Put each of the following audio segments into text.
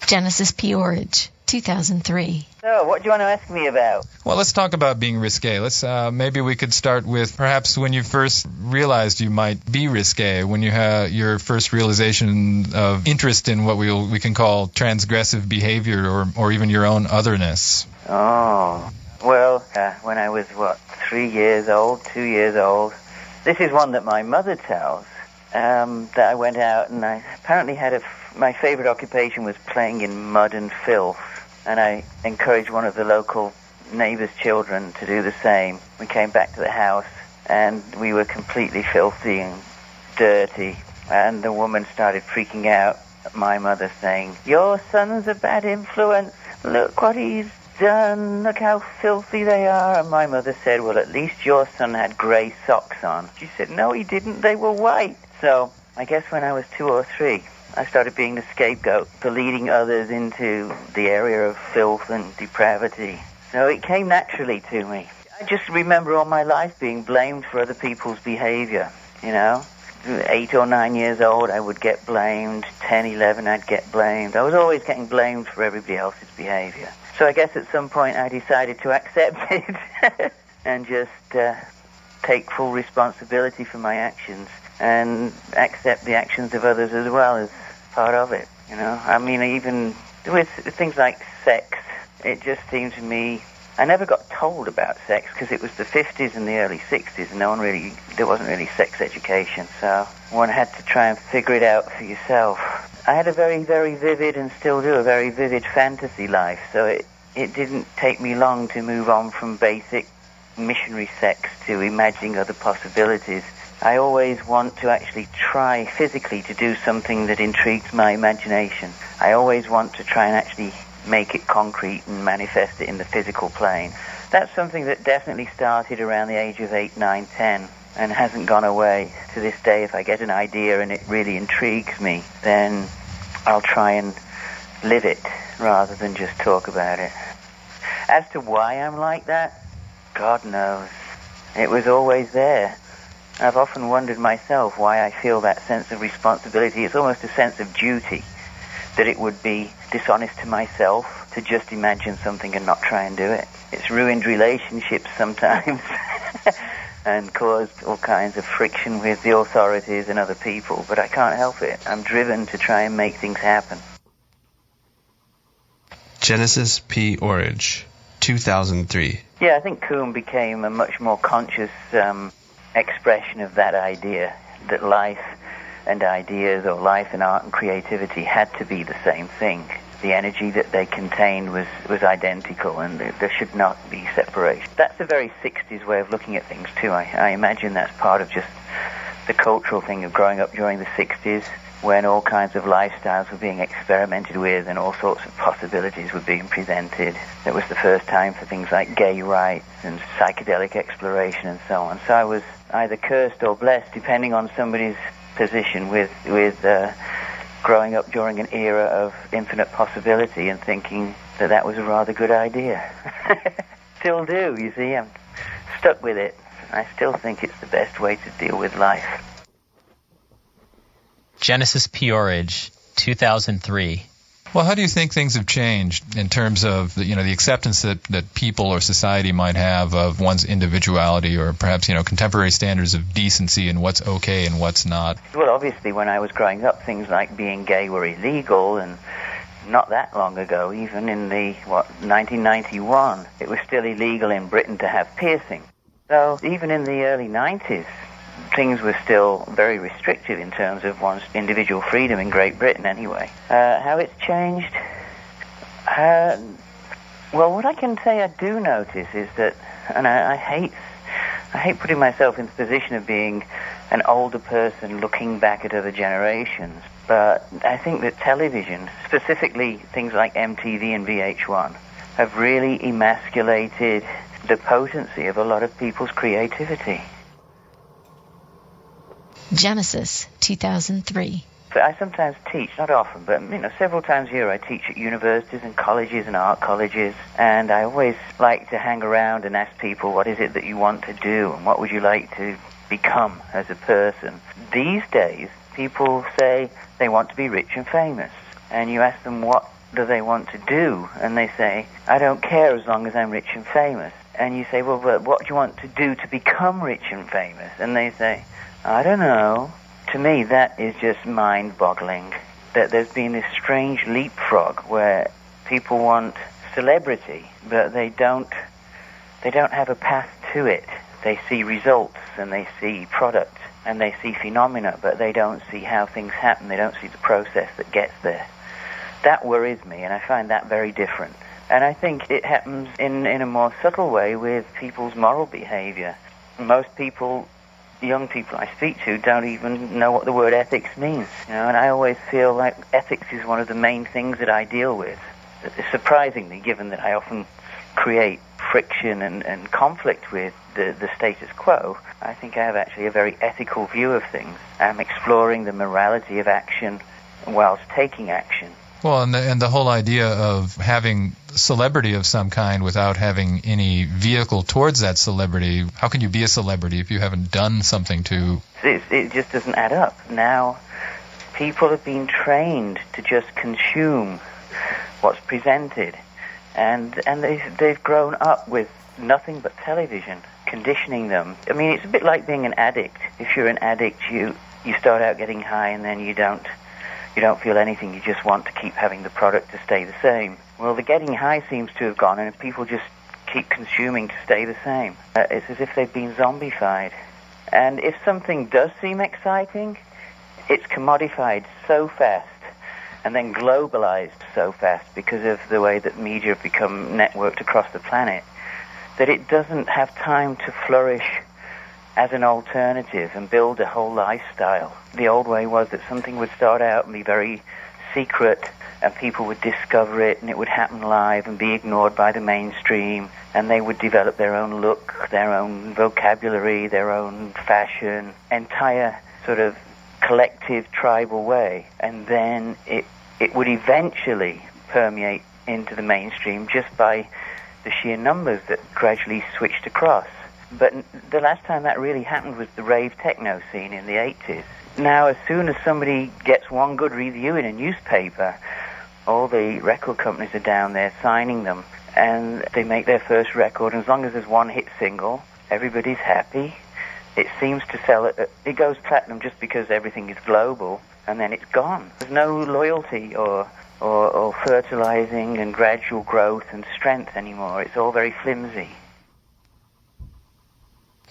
Genesis P-Orridge, 2003. So, what do you want to ask me about? Well, let's talk about being risque. Maybe we could start with perhaps when you first realized you might be risque, when you had your first realization of interest in what we can call transgressive behavior or even your own otherness. Oh, well, when I was, 2 years old. This is one that my mother tells, that I went out and I apparently had my favorite occupation was playing in mud and filth. And I encouraged one of the local neighbor's children to do the same. We came back to the house, and we were completely filthy and dirty. And the woman started freaking out at my mother, saying, "Your son's a bad influence. Look what he's done. Look how filthy they are." And my mother said, "Well, at least your son had gray socks on." She said, "No, he didn't. They were white." So I guess when I was 2 or 3, I started being the scapegoat for leading others into the area of filth and depravity. So it came naturally to me. I just remember all my life being blamed for other people's behavior, 8 or 9 years old, I would get blamed. 10, 11, I'd get blamed. I was always getting blamed for everybody else's behavior. So I guess at some point I decided to accept it and just take full responsibility for my actions and accept the actions of others as well as part of it, I mean, even with things like sex, it just seemed to me, I never got told about sex because it was the 50s and the early 60s and there wasn't really sex education, so one had to try and figure it out for yourself. I had a very, very vivid, and still do, a very vivid fantasy life, so it didn't take me long to move on from basic missionary sex to imagining other possibilities. I always want to actually try physically to do something that intrigues my imagination. I always want to try and actually make it concrete and manifest it in the physical plane. That's something that definitely started around the age of 8, 9, 10 and hasn't gone away to this day. If I get an idea and it really intrigues me, then I'll try and live it rather than just talk about it. As to why I'm like that, God knows. It was always there. I've often wondered myself why I feel that sense of responsibility. It's almost a sense of duty, that it would be dishonest to myself to just imagine something and not try and do it. It's ruined relationships sometimes and caused all kinds of friction with the authorities and other people, but I can't help it. I'm driven to try and make things happen. Genesis P-Orridge, 2003. Yeah, I think Coombe became a much more conscious expression of that idea, that life and ideas, or life and art and creativity, had to be the same thing. The energy that they contained was identical, and there should not be separation. That's a very 60s way of looking at things too. I imagine that's part of just the cultural thing of growing up during the 60s, when all kinds of lifestyles were being experimented with and all sorts of possibilities were being presented. It was the first time for things like gay rights and psychedelic exploration and so on. So I was either cursed or blessed, depending on somebody's position, with growing up during an era of infinite possibility and thinking that was a rather good idea. Still do, you see. I'm stuck with it. I still think it's the best way to deal with life. Genesis P-Orridge, 2003. Well, how do you think things have changed in terms of the acceptance that people or society might have of one's individuality, or perhaps contemporary standards of decency and what's okay and what's not? Well, obviously, when I was growing up, things like being gay were illegal, and not that long ago, even in the 1991, it was still illegal in Britain to have piercing. So even in the early 90s, things were still very restrictive in terms of one's individual freedom in Great Britain anyway. How it's changed? Well, what I can say I do notice is that, and I hate putting myself in the position of being an older person looking back at other generations, but I think that television, specifically things like MTV and VH1, have really emasculated the potency of a lot of people's creativity. Genesis, 2003. I sometimes teach, not often, but several times a year I teach at universities and colleges and art colleges, and I always like to hang around and ask people, what is it that you want to do and what would you like to become as a person? These days, people say they want to be rich and famous, and you ask them what do they want to do, and they say, I don't care as long as I'm rich and famous. And you say, well, but what do you want to do to become rich and famous? And they say, I don't know. To me, that is just mind-boggling, that there's been this strange leapfrog where people want celebrity, but they don't have a path to it. They see results, and they see product, and they see phenomena, but they don't see how things happen. They don't see the process that gets there. That worries me, and I find that very different. And I think it happens in a more subtle way with people's moral behavior. Most people, young people I speak to, don't even know what the word ethics means. And I always feel like ethics is one of the main things that I deal with. Surprisingly, given that I often create friction and conflict with the status quo, I think I have actually a very ethical view of things. I'm exploring the morality of action whilst taking action. Well, and the whole idea of having celebrity of some kind without having any vehicle towards that celebrity, how can you be a celebrity if you haven't done something to... It just doesn't add up. Now, people have been trained to just consume what's presented, and they've grown up with nothing but television, conditioning them. I mean, it's a bit like being an addict. If you're an addict, you start out getting high, and then you don't feel anything. You just want to keep having the product to stay the same. Well, the getting high seems to have gone, and people just keep consuming to stay the same. It's as if they've been zombified. And if something does seem exciting, it's commodified so fast and then globalized so fast because of the way that media have become networked across the planet that it doesn't have time to flourish as an alternative and build a whole lifestyle. The old way was that something would start out and be very secret, and people would discover it, and it would happen live and be ignored by the mainstream, and they would develop their own look, their own vocabulary, their own fashion, entire sort of collective tribal way, and then it would eventually permeate into the mainstream just by the sheer numbers that gradually switched across. But the last time that really happened was the rave techno scene in the 80s. Now, as soon as somebody gets one good review in a newspaper, all the record companies are down there signing them, and they make their first record, and as long as there's one hit single, everybody's happy. It seems to sell it goes platinum just because everything is global, and then it's gone. There's no loyalty or fertilizing and gradual growth and strength anymore. It's all very flimsy.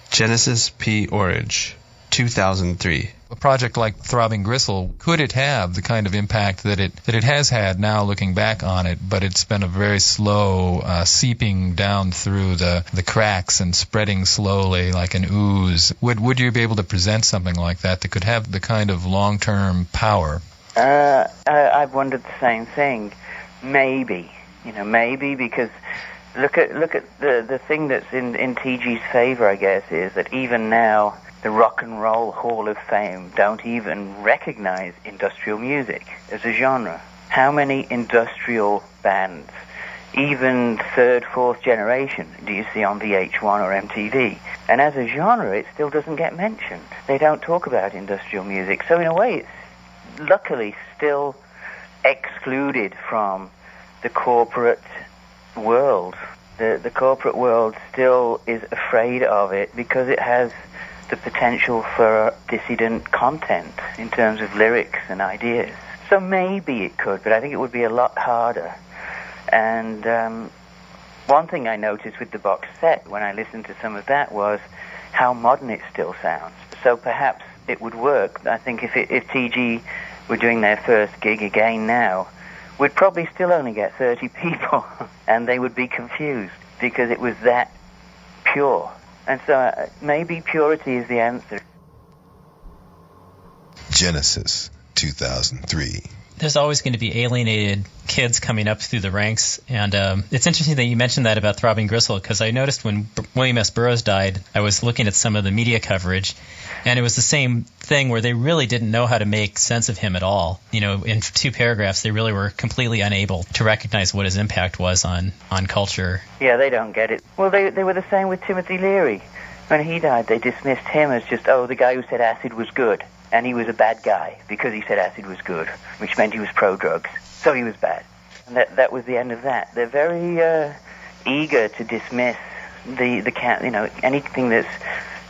Genesis P-Orridge, 2003. A project like Throbbing Gristle, could it have the kind of impact that it has had now looking back on it, but it's been a very slow seeping down through the cracks and spreading slowly like an ooze? Would you be able to present something like that could have the kind of long-term power? I've wondered the same thing. Maybe because look at the thing that's in TG's favor, I guess, is that even now the Rock and Roll Hall of Fame don't even recognize industrial music as a genre. How many industrial bands, even third, fourth generation, do you see on VH1 or MTV? And as a genre, it still doesn't get mentioned. They don't talk about industrial music. So in a way, it's luckily still excluded from the corporate world. The corporate world still is afraid of it because it has the potential for dissident content in terms of lyrics and ideas. So maybe it could, but I think it would be a lot harder. And one thing I noticed with the box set when I listened to some of that was how modern it still sounds. So perhaps it would work. I think if TG were doing their first gig again now, we'd probably still only get 30 people, and they would be confused because it was that pure. And so maybe purity is the answer. Genesis, 2003. There's always going to be alienated kids coming up through the ranks, and it's interesting that you mentioned that about Throbbing Gristle, because I noticed when William S. Burroughs died, I was looking at some of the media coverage, and it was the same thing where they really didn't know how to make sense of him at all. In 2 paragraphs, they really were completely unable to recognize what his impact was on culture. Yeah, they don't get it. Well, they were the same with Timothy Leary. When he died, they dismissed him as just, the guy who said acid was good. and he was a bad guy because he said acid was good, which meant he was pro-drugs, so he was bad. And that was the end of that. They're very eager to dismiss anything that's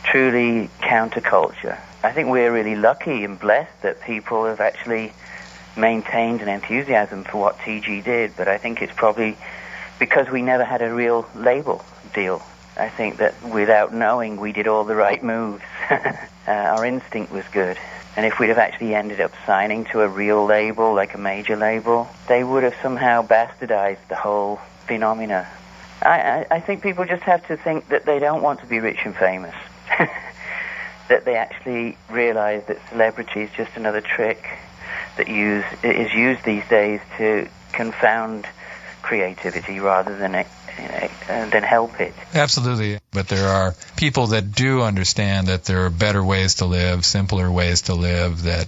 truly counterculture. I think we're really lucky and blessed that people have actually maintained an enthusiasm for what TG did, but I think it's probably because we never had a real label deal. I think that without knowing, we did all the right moves. Our instinct was good. And if we'd have actually ended up signing to a real label, like a major label, they would have somehow bastardized the whole phenomena. I think people just have to think that they don't want to be rich and famous. That they actually realize that celebrity is just another trick that is used these days to confound creativity rather than help it. Absolutely. But there are people that do understand that there are better ways to live, simpler ways to live, that,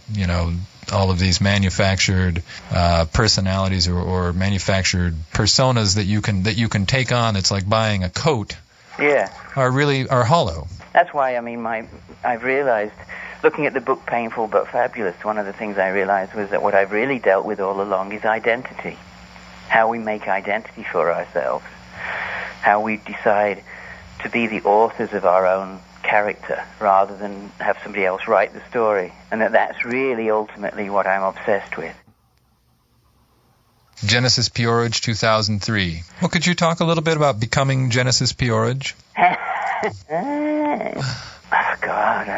all of these manufactured personalities or manufactured personas that you can take on. It's like buying a coat. Yeah. Are hollow. That's why, I've realized, looking at the book Painful But Fabulous, one of the things I realized was that what I've really dealt with all along is identity. How we make identity for ourselves. How we decide to be the authors of our own character rather than have somebody else write the story. And that's really ultimately what I'm obsessed with. Genesis P-Orridge 2003. Well, could you talk a little bit about becoming Genesis P-Orridge? Oh, God.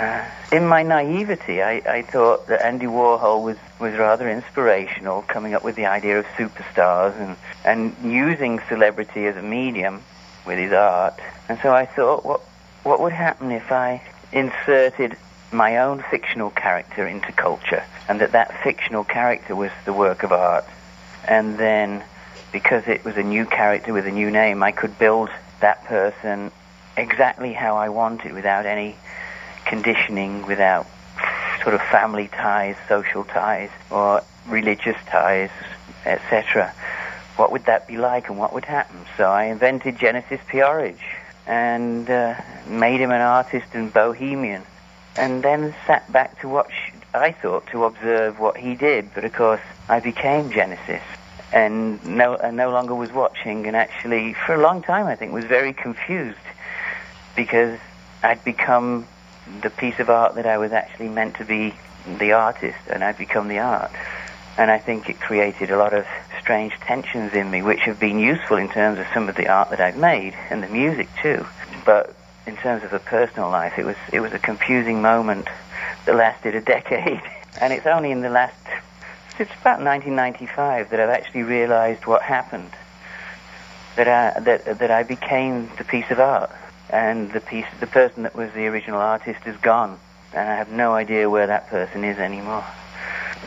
In my naivety, I thought that Andy Warhol was rather inspirational, coming up with the idea of superstars and using celebrity as a medium with his art. And so I thought, what would happen if I inserted my own fictional character into culture, and that fictional character was the work of art? And then, because it was a new character with a new name, I could build that person exactly how I wanted, without any conditioning, without sort of family ties, social ties, or religious ties, etc. What would that be like, and what would happen? So I invented Genesis P-Orridge and made him an artist and bohemian, and then sat back to watch, I thought, to observe what he did. But of course, I became Genesis and no longer was watching, and actually, for a long time, I think, was very confused, because I'd become the piece of art that I was actually meant to be, the artist, and I'd become the art. And I think it created a lot of strange tensions in me, which have been useful in terms of some of the art that I've made, and the music too. But in terms of a personal life, it was a confusing moment that lasted a decade. And it's only in it's about 1995 that I've actually realized what happened. That I became the piece of art. And the person that was the original artist is gone, and I have no idea where that person is anymore.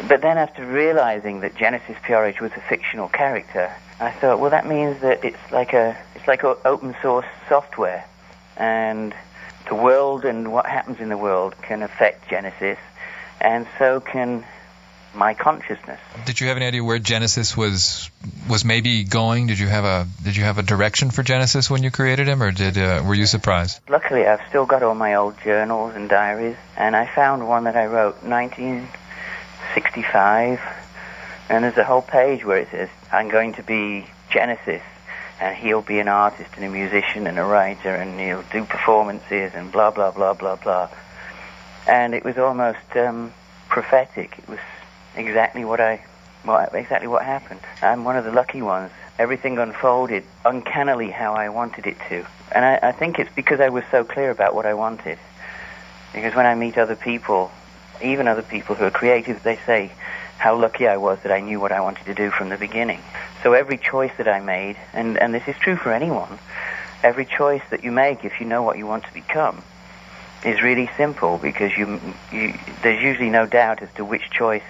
But then, after realizing that Genesis P-Orridge was a fictional character, I thought, well, that means that it's like open source software, and the world and what happens in the world can affect Genesis, and so can my consciousness. Did you have any idea where Genesis was maybe going? Did you have a direction for Genesis when you created him, or were you surprised? Luckily, I've still got all my old journals and diaries, and I found one that I wrote 1965, and there's a whole page where it says, I'm going to be Genesis, and he'll be an artist and a musician and a writer, and he'll do performances and blah, blah, blah, blah, blah. And it was almost prophetic. It was exactly what happened. I'm one of the lucky ones. Everything unfolded uncannily how I wanted it to. And I think it's because I was so clear about what I wanted. Because when I meet other people, even other people who are creative, they say how lucky I was that I knew what I wanted to do from the beginning. So every choice that I made, and this is true for anyone, every choice that you make, if you know what you want to become, is really simple, because there's usually no doubt as to which choice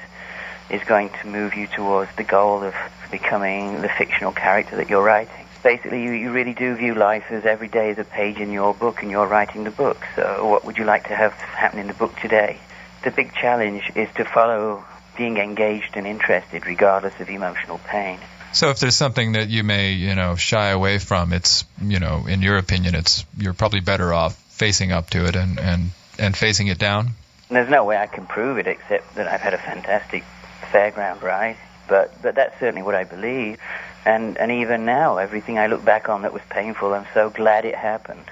is going to move you towards the goal of becoming the fictional character that you're writing. Basically, you really do view life as every day is a page in your book, and you're writing the book. So what would you like to have happen in the book today? The big challenge is to follow being engaged and interested regardless of emotional pain. So if there's something that you may, shy away from, it's, in your opinion, you're probably better off facing up to it and facing it down? There's no way I can prove it except that I've had a fantastic fairground ride. But that's certainly what I believe. And even now, everything I look back on that was painful, I'm so glad it happened.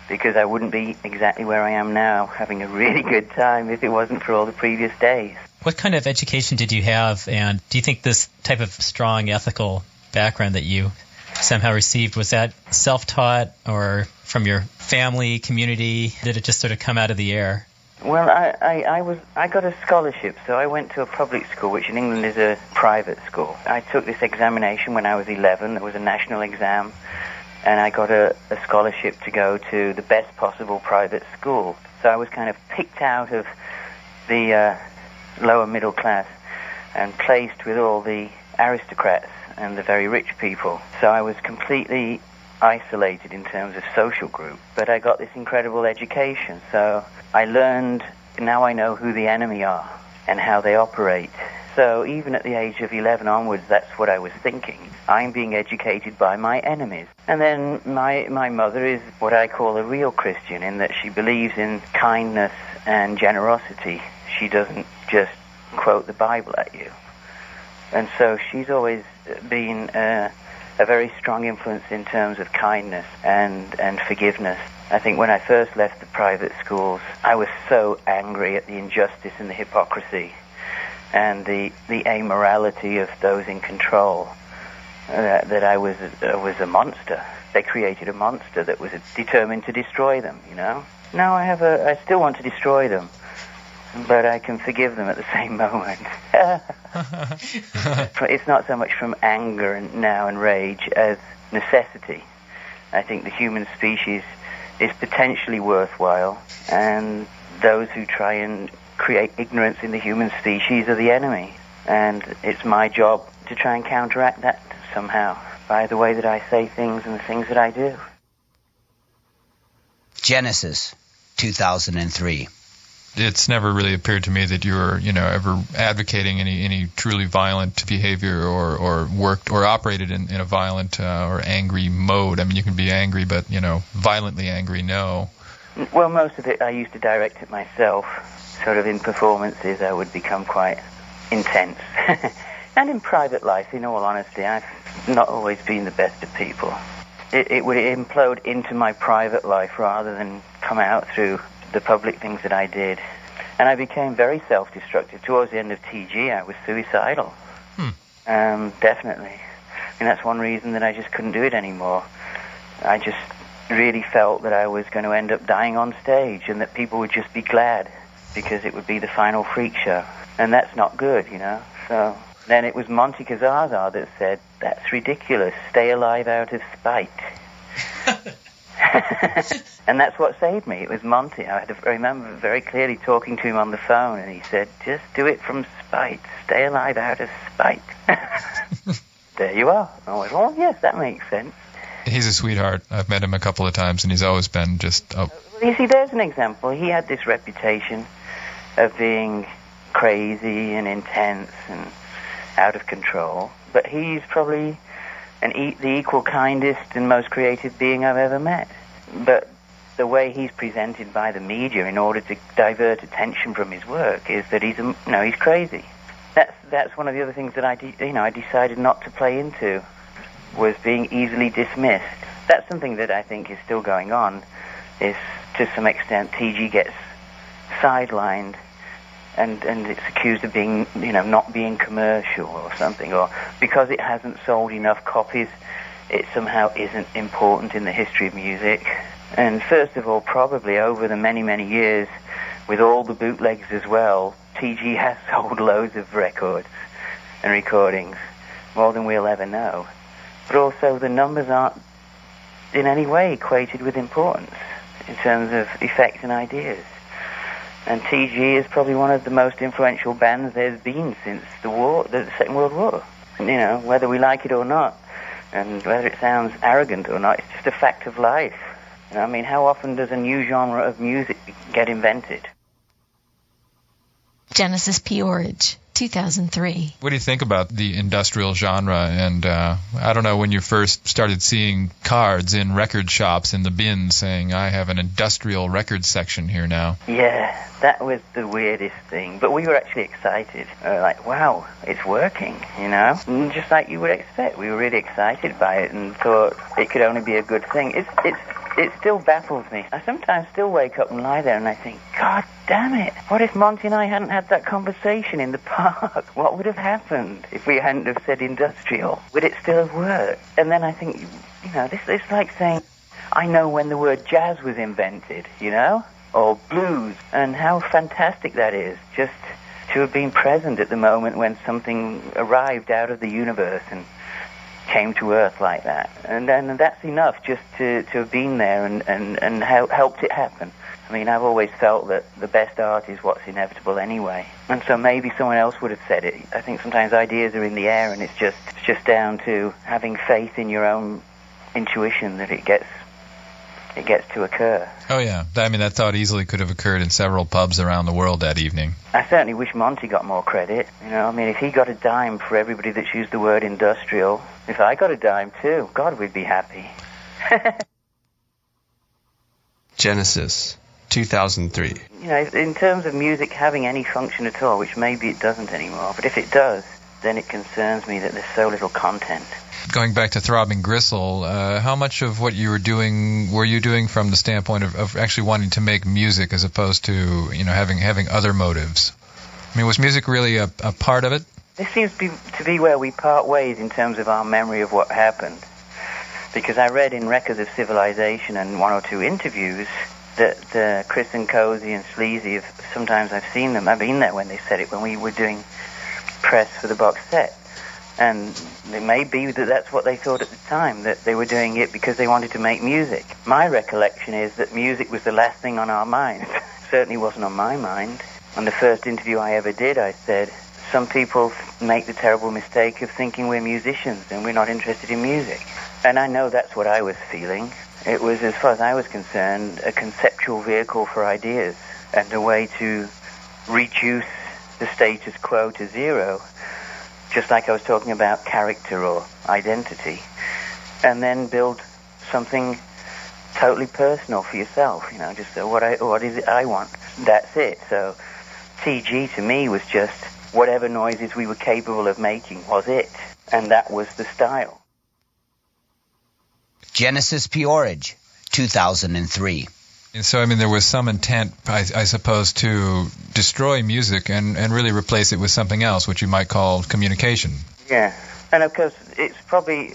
Because I wouldn't be exactly where I am now, having a really good time, if it wasn't for all the previous days. What kind of education did you have, and do you think this type of strong ethical background that you somehow received, was that self-taught or from your family, community? Did it just sort of come out of the air? Well, I got a scholarship, so I went to a public school, which in England is a private school. I took this examination when I was 11. It was a national exam, and I got a scholarship to go to the best possible private school. So I was kind of picked out of the lower middle class and placed with all the aristocrats and the very rich people. So I was completely isolated in terms of social group, but I got this incredible education. So I learned, now I know who the enemy are and how they operate. So even at the age of 11 onwards, that's what I was thinking. I'm being educated by my enemies. And then my mother is what I call a real Christian, in that she believes in kindness and generosity. She doesn't just quote the Bible at you. And so she's always been a very strong influence in terms of kindness and forgiveness. I think when I first left the private schools, I was so angry at the injustice and the hypocrisy and the amorality of those in control that I was a monster. They created a monster that was determined to destroy them, you know. Now I still want to destroy them, but I can forgive them at the same moment. It's not so much from anger and rage as necessity. I think the human species is potentially worthwhile, and those who try and create ignorance in the human species are the enemy. And it's my job to try and counteract that somehow by the way that I say things and the things that I do. Genesis, 2003. It's never really appeared to me that you were, ever advocating any truly violent behavior or worked or operated in a violent or angry mode. I mean, you can be angry, but, violently angry, no. Well, most of it I used to direct it myself. Sort of in performances, I would become quite intense. And in private life, in all honesty, I've not always been the best of people. It would implode into my private life rather than come out through the public things that I did. And I became very self-destructive. Towards the end of TG, I was suicidal. Definitely. I mean, that's one reason that I just couldn't do it anymore. I just really felt that I was going to end up dying on stage and that people would just be glad because it would be the final freak show. And that's not good, So then it was Monty Kazaza that said, "That's ridiculous. Stay alive out of spite." And that's what saved me. It was Monty. I remember very clearly talking to him on the phone, and he said, "Just do it from spite. Stay alive out of spite." There you are. I went, "Oh, yes, that makes sense." He's a sweetheart. I've met him a couple of times, and he's always been just... Well, you see, there's an example. He had this reputation of being crazy and intense and out of control, but he's probably the equal kindest and most creative being I've ever met. But the way he's presented by the media in order to divert attention from his work is that he's crazy. That's one of the other things that I decided not to play into, was being easily dismissed. That's something that I think is still going on. Is to some extent TG gets sidelined and it's accused of being not being commercial or something, or because it hasn't sold enough copies, it somehow isn't important in the history of music. And first of all, probably over the many, many years, with all the bootlegs as well, TG has sold loads of records and recordings, more than we'll ever know. But also the numbers aren't in any way equated with importance in terms of effect and ideas. And TG is probably one of the most influential bands there's been since the Second World War. And, whether we like it or not, and whether it sounds arrogant or not, it's just a fact of life. I mean, how often does a new genre of music get invented? Genesis P-Orridge, 2003. What do you think about the industrial genre? And I don't know, when you first started seeing cards in record shops in the bins saying, I have an industrial record section here now. Yeah, that was the weirdest thing. But we were actually excited. Like, wow, it's working, you know? And just like you would expect. We were really excited by it and thought it could only be a good thing. It still baffles me. I sometimes still wake up and lie there and I think, God damn it, what if Monty and I hadn't had that conversation in the park? What would have happened if we hadn't have said industrial? Would it still have worked? And then I think, you know, this is like saying, I know when the word jazz was invented, you know? Or blues, and how fantastic that is, just to have been present at the moment when something arrived out of the universe and came to Earth like that. And then that's enough just to have been there and helped it happen. I mean, I've always felt that the best art is what's inevitable anyway. And so maybe someone else would have said it. I think sometimes ideas are in the air and it's just down to having faith in your own intuition that it gets to occur. Oh, yeah. I mean, that thought easily could have occurred in several pubs around the world that evening. I certainly wish Monty got more credit. You know, I mean, if he got a dime for everybody that's used the word industrial, if I got a dime too, God, we'd be happy. Genesis, 2003. You know, in terms of music having any function at all, which maybe it doesn't anymore, but if it does, then it concerns me that there's so little content. Going back to Throbbing Gristle, how much of what you were you doing from the standpoint of actually wanting to make music as opposed to, you know, having other motives? I mean, was music really a part of it? This seems to be where we part ways in terms of our memory of what happened. Because I read in Records of Civilization and one or two interviews that Chris and Cozy and Sleazy, sometimes I've seen them, I've been there when they said it, when we were doing press for the box set. And it may be that that's what they thought at the time, that they were doing it because they wanted to make music. My recollection is that music was the last thing on our minds. It certainly wasn't on my mind. On the first interview I ever did, I said, some people make the terrible mistake of thinking we're musicians and we're not interested in music. And I know that's what I was feeling. It was, as far as I was concerned, a conceptual vehicle for ideas and a way to reduce the status quo to zero, just like I was talking about character or identity, and then build something totally personal for yourself, you know, just what is it I want? That's it. So TG to me was just whatever noises we were capable of making was it, and that was the style. Genesis P-Orridge, 2003. And so, I mean, there was some intent, I suppose, to destroy music and really replace it with something else, which you might call communication. Yeah, and of course, it's probably,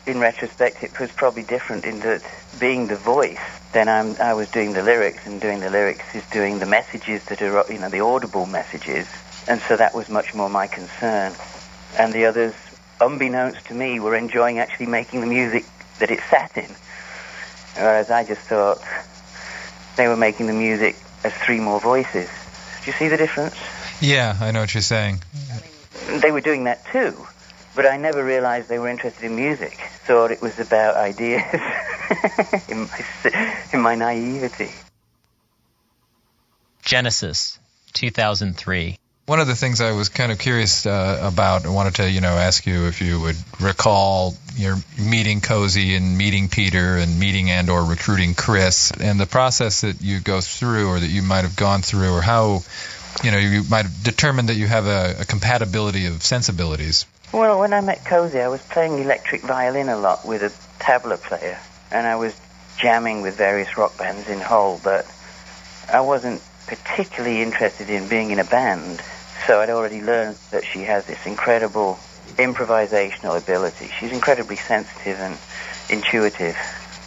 in retrospect, it was probably different in that being the voice, then I was doing the lyrics, and doing the lyrics is doing the messages that are, you know, the audible messages, and so that was much more my concern. And the others, unbeknownst to me, were enjoying actually making the music that it sat in, whereas I just thought they were making the music as three more voices. Do you see the difference? Yeah, I know what you're saying. I mean, they were doing that too, but I never realized they were interested in music. Thought it was about ideas in my naivety. Genesis, 2003. One of the things I was kind of curious about, I wanted to, ask you if you would recall your meeting Cozy and meeting Peter and meeting and or recruiting Chris, and the process that you go through or that you might have gone through, or how, you might have determined that you have a compatibility of sensibilities. Well, when I met Cozy, I was playing electric violin a lot with a tabla player, and I was jamming with various rock bands in Hull, but I wasn't particularly interested in being in a band. So I'd already learned that she has this incredible improvisational ability. She's incredibly sensitive and intuitive.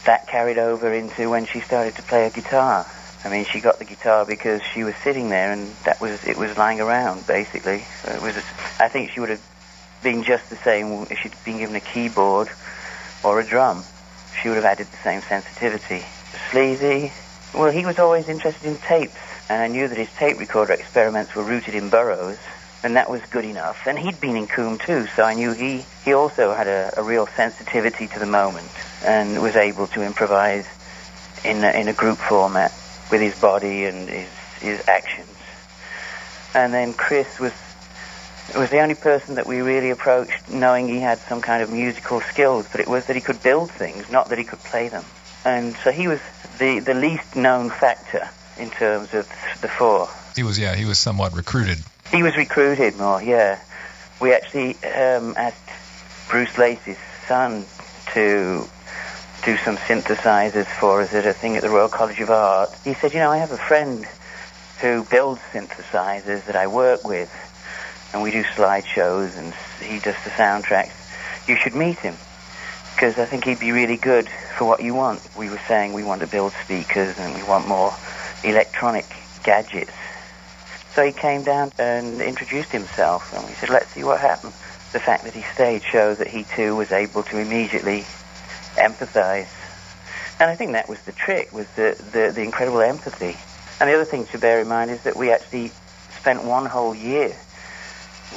That carried over into when she started to play a guitar. I mean, she got the guitar because she was sitting there and it was lying around, basically. So I think she would have been just the same if she'd been given a keyboard or a drum. She would have added the same sensitivity. Sleazy, well, he was always interested in tapes. And I knew that his tape recorder experiments were rooted in Burroughs, and that was good enough. And he'd been in Coombe too, so I knew he also had a real sensitivity to the moment and was able to improvise in a group format with his body and his actions. And then Chris was It was the only person that we really approached knowing he had some kind of musical skills, but it was that he could build things, not that he could play them. And so he was the least known factor in terms of the four. He was somewhat recruited. He was recruited more, yeah. We actually asked Bruce Lacey's son to do some synthesizers for us at a thing at the Royal College of Art. He said, I have a friend who builds synthesizers that I work with, and we do slideshows, and he does the soundtracks. You should meet him, because I think he'd be really good for what you want. We were saying we want to build speakers, and we want more electronic gadgets. So he came down and introduced himself, and we said, let's see what happens. The fact that he stayed shows that he too was able to immediately empathize. And I think that was the trick, was the incredible empathy. And the other thing to bear in mind is that we actually spent one whole year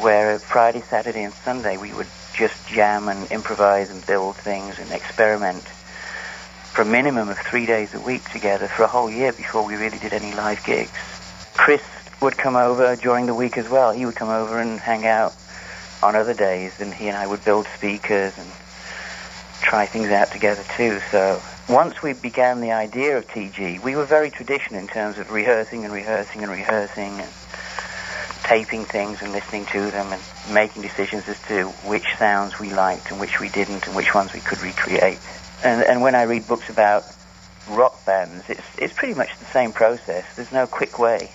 where Friday, Saturday, and Sunday we would just jam and improvise and build things and experiment for a minimum of 3 days a week together for a whole year before we really did any live gigs. Chris would come over during the week as well. He would come over and hang out on other days, and he and I would build speakers and try things out together too. So once we began the idea of TG, we were very traditional in terms of rehearsing and taping things and listening to them and making decisions as to which sounds we liked and which we didn't and which ones we could recreate. And when I read books about rock bands, it's pretty much the same process. There's no quick way.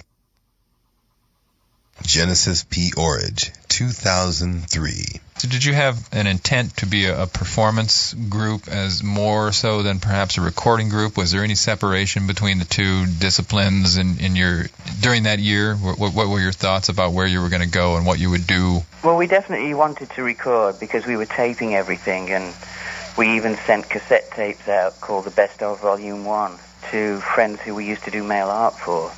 Genesis P-Orridge, 2003. So did you have an intent to be a performance group as more so than perhaps a recording group? Was there any separation between the two disciplines during that year? What were your thoughts about where you were going to go and what you would do? Well, we definitely wanted to record because we were taping everything, and we even sent cassette tapes out called the Best of Volume 1 to friends who we used to do mail art for.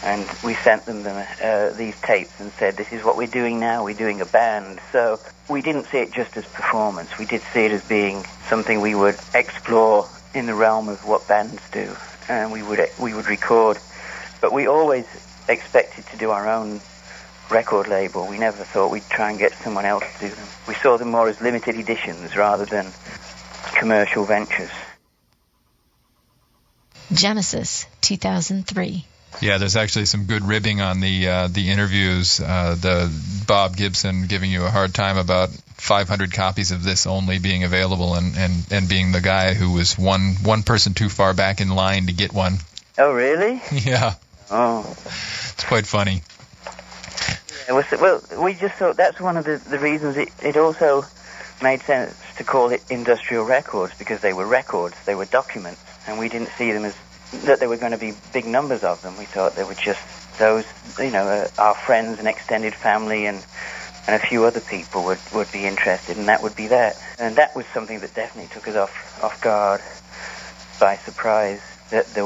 And we sent them these tapes and said, this is what we're doing now, we're doing a band. So we didn't see it just as performance, we did see it as being something we would explore in the realm of what bands do. And we would record. But we always expected to do our own record label. We never thought we'd try and get someone else to do them. We saw them more as limited editions rather than commercial ventures. Genesis, 2003. Yeah, there's actually some good ribbing on the interviews. The Bob Gibson giving you a hard time about 500 copies of this only being available, and being the guy who was one person too far back in line to get one. Oh, really? Yeah. Oh. It's quite funny. Yeah, well, we just thought that's one of the reasons it also made sense to call it industrial records, because they were records, they were documents, and we didn't see them as that there were going to be big numbers of them. We thought they were just those, our friends and extended family and a few other people would be interested, and that would be that. And that was something that definitely took us off guard, by surprise, that there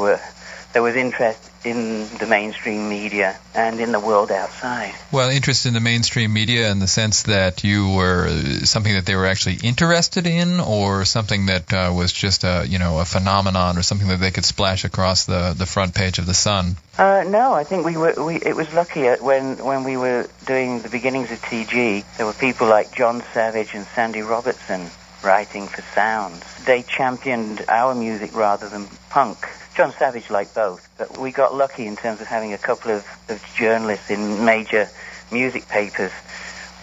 was interest in the mainstream media and in the world outside. Well, interest in the mainstream media in the sense that you were something that they were actually interested in, or something that was just a phenomenon, or something that they could splash across the front page of the Sun. No, I think it was lucky when we were doing the beginnings of TG. There were people like John Savage and Sandy Robertson writing for Sounds. They championed our music rather than punk. John Savage liked both, but we got lucky in terms of having a couple of journalists in major music papers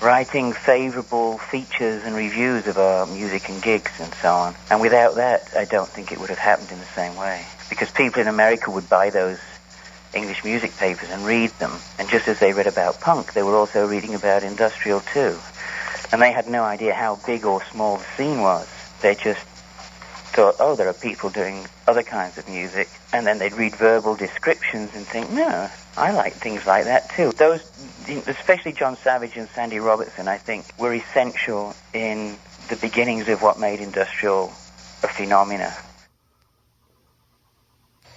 writing favorable features and reviews of our music and gigs and so on. And without that, I don't think it would have happened in the same way, because people in America would buy those English music papers and read them, and just as they read about punk, they were also reading about industrial too. And they had no idea how big or small the scene was. They just thought, oh, there are people doing other kinds of music, and then they'd read verbal descriptions and think, no, I like things like that too. Those, especially John Savage and Sandy Robertson, I think, were essential in the beginnings of what made industrial a phenomena.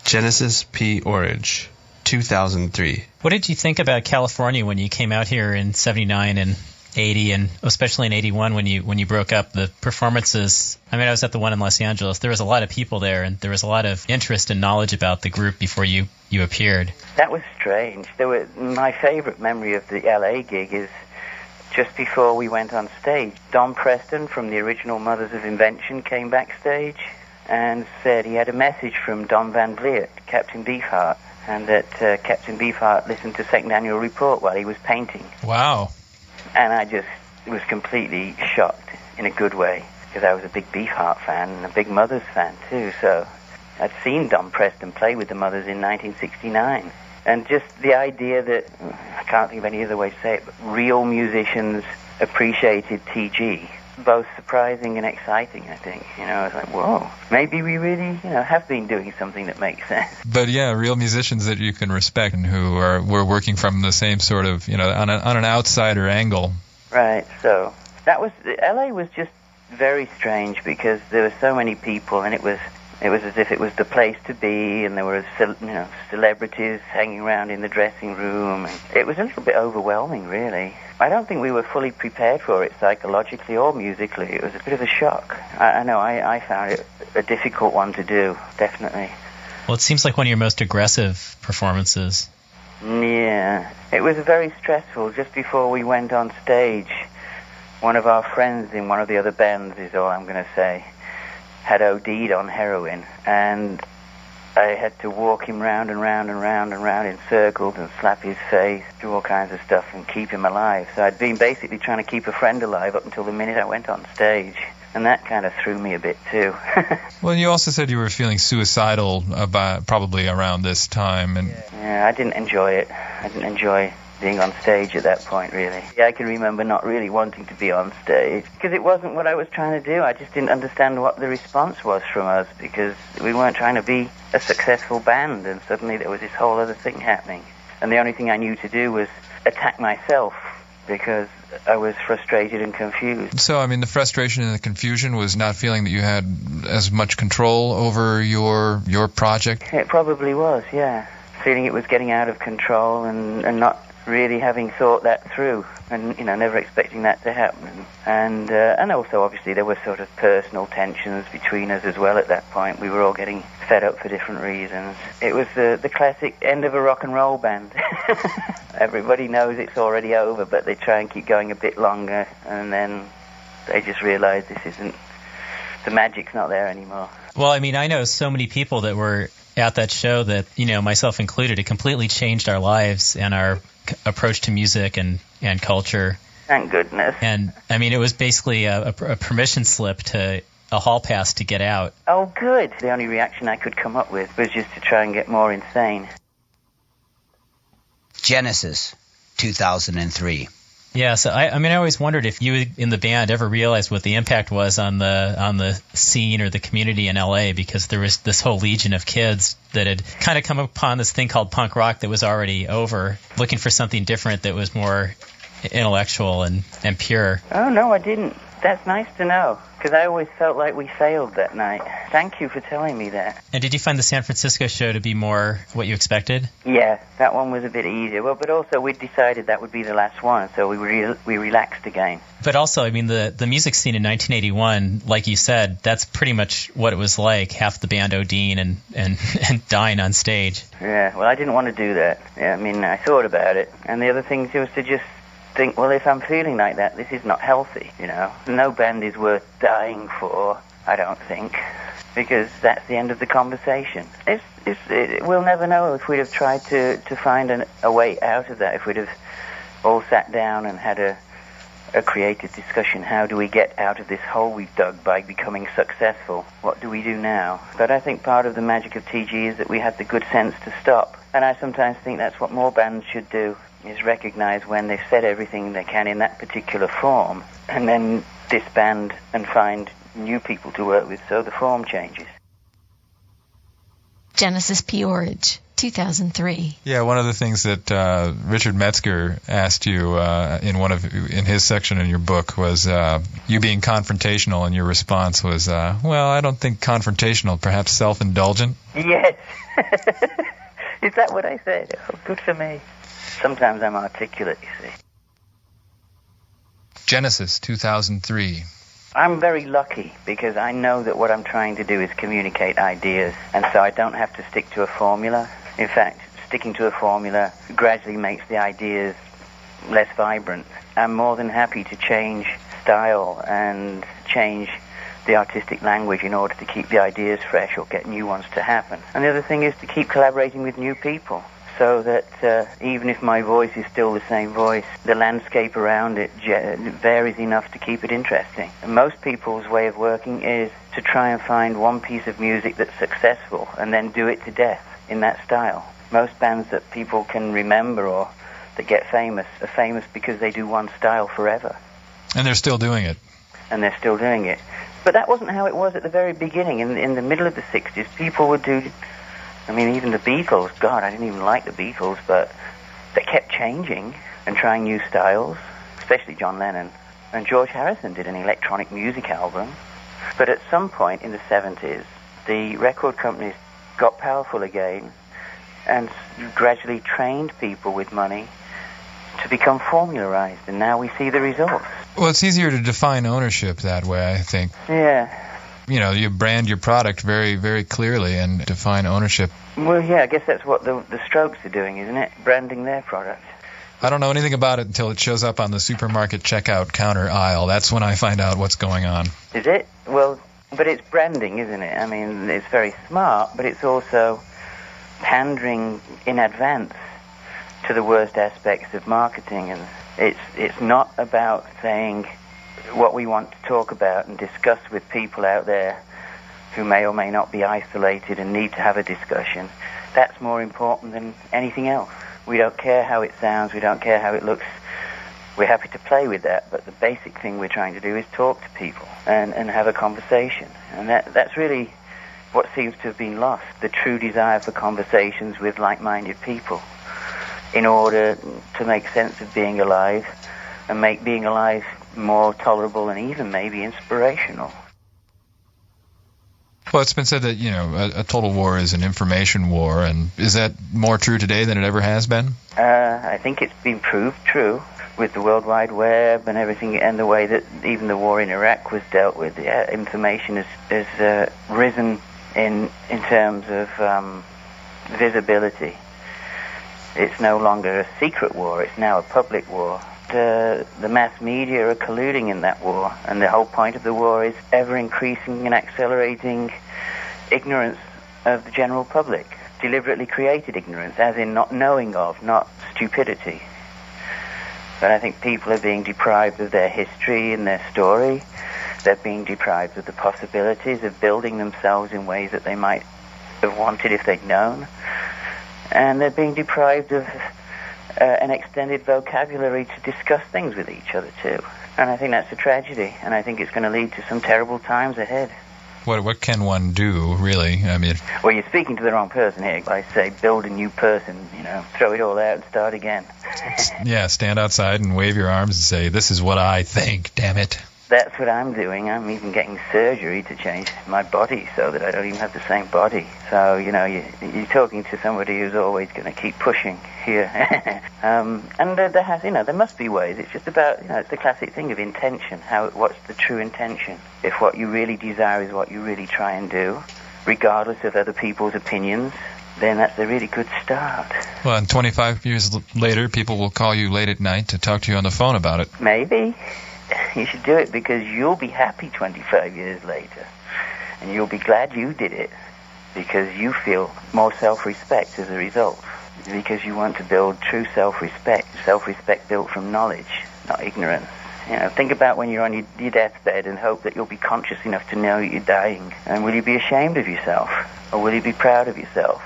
Genesis P-Orridge, 2003. What did you think about California when you came out here in 79 and 80, and especially in 81 when you broke up? The performances, I was at the one in Los Angeles. There was a lot of people there, and there was a lot of interest and knowledge about the group before you appeared. That was strange. My favorite memory of the LA gig is just before we went on stage, Don Preston from the original Mothers of Invention came backstage and said he had a message from Don Van Vliet, Captain Beefheart, and that Captain Beefheart listened to Second Annual Report while he was painting. Wow. And I just was completely shocked in a good way, because I was a big Beefheart fan and a big Mothers fan too. So I'd seen Don Preston play with the Mothers in 1969. And just the idea that, I can't think of any other way to say it, but real musicians appreciated TG, both surprising and exciting, I think. I was like, whoa, maybe we really, have been doing something that makes sense. But yeah, real musicians that you can respect and who were working from the same sort of, on an outsider angle. Right, so LA was just very strange because there were so many people, and it was as if it was the place to be, and there were celebrities hanging around in the dressing room, and it was a little bit overwhelming, really. I don't think we were fully prepared for it psychologically or musically. It was a bit of a shock. I know I found it a difficult one to do, definitely. Well, it seems like one of your most aggressive performances. Yeah, it was very stressful. Just before we went on stage, one of our friends in one of the other bands, is all I'm going to say, had OD'd on heroin, and I had to walk him round and round and round and round in circles and slap his face, do all kinds of stuff and keep him alive. So I'd been basically trying to keep a friend alive up until the minute I went on stage, and that kind of threw me a bit too. Well, you also said you were feeling suicidal probably around this time. And yeah, I didn't enjoy it. I didn't enjoy being on stage at that point, really. Yeah, I can remember not really wanting to be on stage because it wasn't what I was trying to do. I just didn't understand what the response was from us because we weren't trying to be a successful band, and suddenly there was this whole other thing happening. And the only thing I knew to do was attack myself because I was frustrated and confused. So, the frustration and the confusion was not feeling that you had as much control over your project? It probably was, yeah. Feeling it was getting out of control and not really having thought that through, and never expecting that to happen, and also obviously there were sort of personal tensions between us as well at that point. We were all getting fed up for different reasons. It was the classic end of a rock and roll band. Everybody knows it's already over, but they try and keep going a bit longer, and then they just realize the magic's not there anymore. Well, I know so many people that were at that show that, myself included, it completely changed our lives and our approach to music and culture. Thank goodness. And it was basically a permission slip to a hall pass to get out. Oh, good. The only reaction I could come up with was just to try and get more insane. Genesis, 2003. Yeah, so I always wondered if you in the band ever realized what the impact was on the scene or the community in LA, because there was this whole legion of kids that had kind of come upon this thing called punk rock that was already over, looking for something different that was more intellectual and pure. Oh, no, I didn't. That's nice to know, because I always felt like we failed that night. Thank you for telling me that. And did you find the San Francisco show to be more what you expected? Yeah, that one was a bit easier. Well, but also we decided that would be the last one, so we relaxed again. But also, the music scene in 1981, like you said, that's pretty much what it was like, half the band ODing and dying on stage. Yeah, well, I didn't want to do that. Yeah, I thought about it. And the other thing was to just think, well, if I'm feeling like that, this is not healthy, No band is worth dying for, I don't think, because that's the end of the conversation. We'll never know if we'd have tried to find a way out of that, if we'd have all sat down and had a creative discussion. How do we get out of this hole we've dug by becoming successful? What do we do now? But I think part of the magic of TG is that we had the good sense to stop. And I sometimes think that's what more bands should do, is recognize when they've said everything they can in that particular form, and then disband and find new people to work with so the form changes. Genesis P-Orridge, 2003. Yeah, one of the things that Richard Metzger asked you in his section in your book was you being confrontational, and your response was, well, I don't think confrontational, perhaps self-indulgent. Yes. Is that what I said? Oh, good for me. Sometimes I'm articulate, you see. Genesis, 2003. I'm very lucky because I know that what I'm trying to do is communicate ideas, and so I don't have to stick to a formula. In fact, sticking to a formula gradually makes the ideas less vibrant. I'm more than happy to change style and change the artistic language in order to keep the ideas fresh or get new ones to happen. And the other thing is to keep collaborating with new people, so that even if my voice is still the same voice, the landscape around it varies enough to keep it interesting. And most people's way of working is to try and find one piece of music that's successful and then do it to death in that style. Most bands that people can remember or that get famous are famous because they do one style forever. And they're still doing it. And they're still doing it. But that wasn't how it was at the very beginning. In the middle of the 60s, people would do... I mean, even the Beatles, God, I didn't even like the Beatles, but they kept changing and trying new styles, especially John Lennon. And George Harrison did an electronic music album. But at some point in the 70s, the record companies got powerful again and gradually trained people with money to become formularized, and now we see the results. Well, it's easier to define ownership that way, I think. Yeah. You know, you brand your product very, very clearly and define ownership. Well, yeah, I guess that's what the Strokes are doing, isn't it? Branding their product. I don't know anything about it until it shows up on the supermarket checkout counter aisle. That's when I find out what's going on. Is it? Well, but it's branding, isn't it? I mean, it's very smart, but it's also pandering in advance to the worst aspects of marketing. And it's not about saying what we want to talk about and discuss with people out there who may or may not be isolated and need to have a discussion. That's more important than anything else. We don't care how it sounds, we don't care how it looks. We're happy to play with that, but the basic thing we're trying to do is talk to people and have a conversation. And that's really what seems to have been lost, the true desire for conversations with like-minded people in order to make sense of being alive and make being alive more tolerable and even maybe inspirational. Well, it's been said that, you know, a total war is an information war, and is that more true today than it ever has been? I think it's been proved true with the World Wide Web and everything, and the way that even the war in Iraq was dealt with. Yeah, information has risen in terms of visibility. It's no longer a secret war, it's now a public war. The mass media are colluding in that war, and the whole point of the war is ever-increasing and accelerating ignorance of the general public. Deliberately created ignorance, as in not knowing of, not stupidity. But I think people are being deprived of their history and their story. They're being deprived of the possibilities of building themselves in ways that they might have wanted if they'd known. And they're being deprived of an extended vocabulary to discuss things with each other too. And I think that's a tragedy, and I think it's going to lead to some terrible times ahead. What can one do, really? I mean... Well, you're speaking to the wrong person here. I say build a new person, you know, throw it all out and start again. Yeah, stand outside and wave your arms and say, this is what I think, damn it. That's what I'm doing. I'm even getting surgery to change my body so that I don't even have the same body. So, you know, you're talking to somebody who's always going to keep pushing here. And there must be ways. It's just about, it's the classic thing of intention. What's the true intention? If what you really desire is what you really try and do, regardless of other people's opinions, then that's a really good start. Well, and 25 years later, people will call you late at night to talk to you on the phone about it. Maybe. You should do it because you'll be happy 25 years later. And you'll be glad you did it because you feel more self-respect as a result. Because you want to build true self-respect built from knowledge, not ignorance. Think about when you're on your deathbed and hope that you'll be conscious enough to know you're dying. And will you be ashamed of yourself? Or will you be proud of yourself?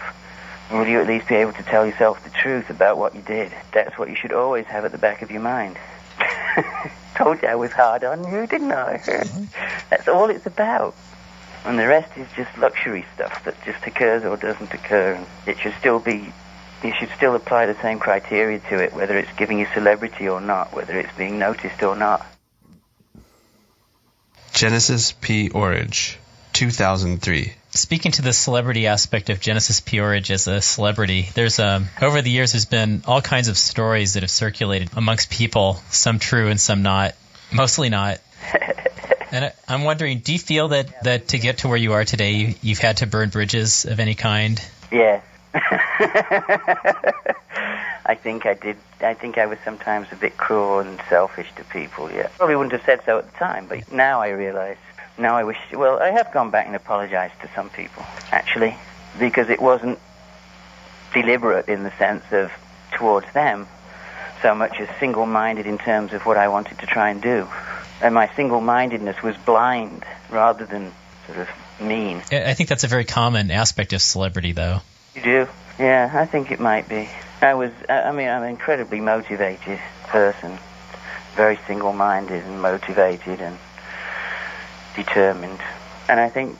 Or will you at least be able to tell yourself the truth about what you did? That's what you should always have at the back of your mind. Told you I was hard on you, didn't I? That's all it's about. And the rest is just luxury stuff that just occurs or doesn't occur. And you should still apply the same criteria to it, whether it's giving you celebrity or not, whether it's being noticed or not. Genesis P-Orridge, 2003. Speaking to the celebrity aspect of Genesis P-Orridge as a celebrity, there's over the years there's been all kinds of stories that have circulated amongst people, some true and some not, mostly not. And I'm wondering, do you feel that to get to where you are today, you've had to burn bridges of any kind? Yes. I think I did. I think I was sometimes a bit cruel and selfish to people, yeah. Probably wouldn't have said so at the time, but now I realize. Now I wish... Well, I have gone back and apologized to some people, actually, because it wasn't deliberate in the sense of towards them so much as single-minded in terms of what I wanted to try and do. And my single-mindedness was blind rather than sort of mean. I think that's a very common aspect of celebrity, though. You do? Yeah, I think it might be. I'm an incredibly motivated person, very single-minded and motivated and determined. And I think